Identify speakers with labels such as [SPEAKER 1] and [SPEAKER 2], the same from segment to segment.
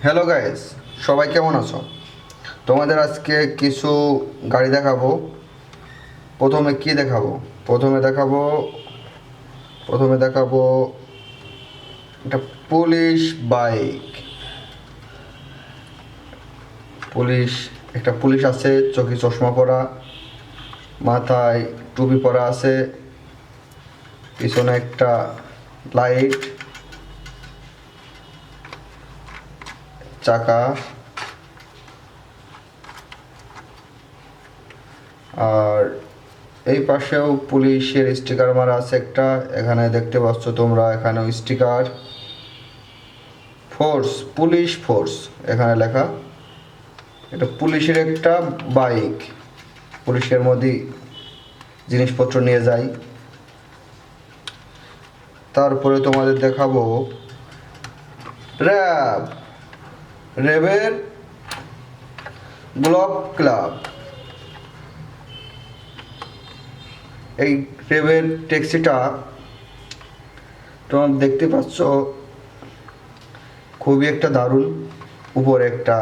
[SPEAKER 1] Hello guys, সবাই কেমন আছো? তোমাদের আজকে কিছু গাড়ি দেখাবো। প্রথমে কি দেখাবো? প্রথমে দেখাবো প্রথমে দেখাবো একটা পুলিশ বাইক। পুলিশ একটা পুলিশ আছে, চোখে চশমা পরা, মাথায় টুপি পরা আছে, পিছনে একটা লাইট, চাকা, আর এই পাশেও পুলিশের স্টিকার মারা আছে একটা। এখানে দেখতে পাচ্ছ তোমরা, এখানেও স্টিকার ফোর্স, পুলিশ ফোর্স এখানে লেখা। এটা পুলিশের একটা বাইক, পুলিশের মধ্যে জিনিসপত্র নিয়ে যায়। তারপরে তোমাদের দেখাবো র্যাব, র্যাবের গ্লোব ক্লাব। এই র্যাবের ট্যাক্সিটা তোমরা দেখতে পাচ্ছ, খুবই একটা দারুণ। উপরে একটা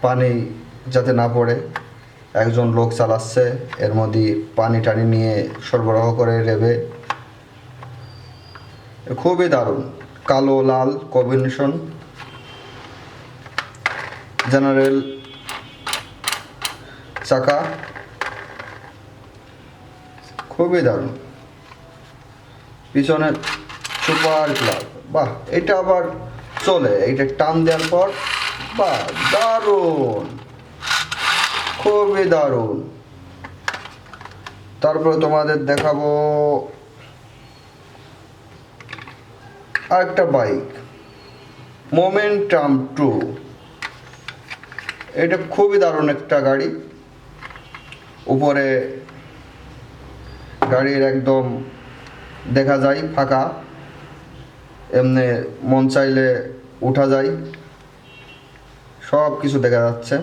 [SPEAKER 1] পানি যাতে না পড়ে একজন লোক চালাচ্ছে, এর মধ্যে পানি টানি নিয়ে সরবরাহ করে র্যাবে। খুবই দারুণ, কালো লাল কম্বিনেশন, জেনারেল চাকা, খুবই দারুণ। পিছনে সুপার ক্লাব, বাহ! এটা আবার চলে, এইটা টান দেওয়ার পর, বাহ, দারুণ, খুবই দারুণ। তারপরে তোমাদের দেখাবো আরেকটা বাইক, মোমেন্টাম 2। এটা খুবই দারুণ একটা গাড়ি। উপরে গাড়ির একদম দেখা যায় ফাঁকা, এমনি মন চাইলে উঠা যায়, সব কিছু দেখা যাচ্ছে।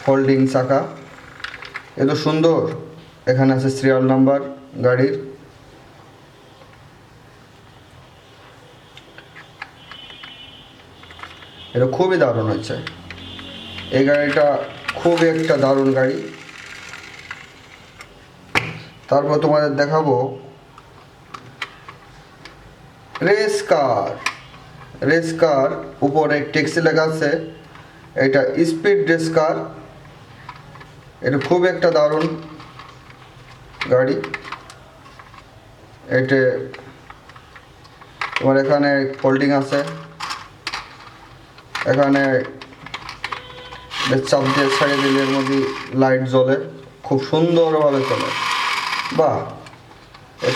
[SPEAKER 1] ফোল্ডিং চাকা, এত সুন্দর। এখানে আছে সিরিয়াল নাম্বার গাড়ির। এটা খুবই দারুণ হয়েছে, এই গাড়িটা খুবই একটা দারুণ গাড়ি। তারপর তোমাদের দেখাবো রেস কার। রেস কার, উপরে ট্যাক্সি লেখা আছে, এটা স্পিড রেস কার। এটা খুব একটা দারুণ গাড়ি। এটা তোমার এখানে ফোল্ডিং আছে, এখানে চাপ দিয়ে ছাড়িয়ে দিলে এর মধ্যে লাইট জ্বলে, খুব সুন্দরভাবে চলে। বাহ!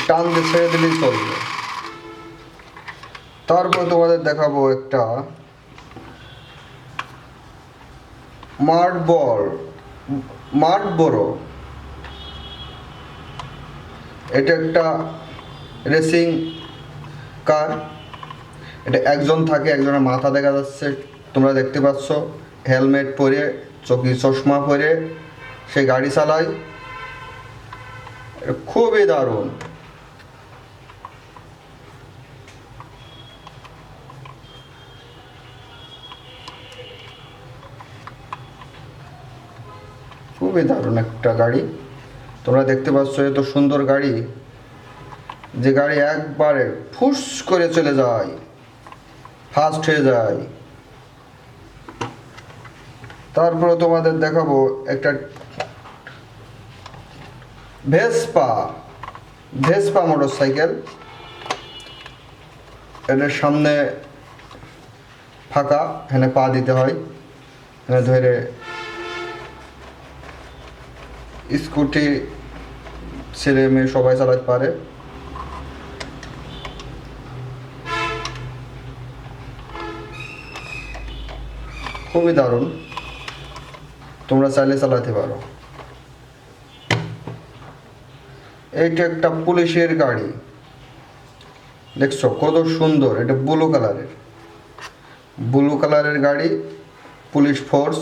[SPEAKER 1] টান দিয়ে ছেড়ে দিলেই চলবে। তারপর তোমাদের দেখাবো একটা মার্টবরো। এটা একটা রেসিং কার। এটা একজন থাকে, একজনের মাথা দেখা যাচ্ছে, তোমরা দেখতে পাচ্ছ। হেলমেট পরে, চোখে চশমা পরে সে গাড়ি চালায়। খুবই দারুণ। খুবই দারুণ একটা গাড়ি। তোমরা দেখতে পাচ্ছ, এত সুন্দর গাড়ি, যে গাড়ি একবারে ফুস করে চলে যায়, ফাস্ট হয়ে যায়। তারপরে তোমাদের দেখাবো একটা ভেসপা, ভেসপা মোটর সাইকেল। এটার সামনে ফাঁকা, এখানে পা দিতে হয়, এখানে ধরে স্কুটি ছেলে মেয়ে সবাই চালাতে পারে। খুবই দারুণ, তোমরা চাইলে চালাতে পারো। এইটা একটা পুলিশের গাড়ি, দেখছো কত সুন্দর। এটা ব্লু কালারের গাড়ি, পুলিশ ফোর্স।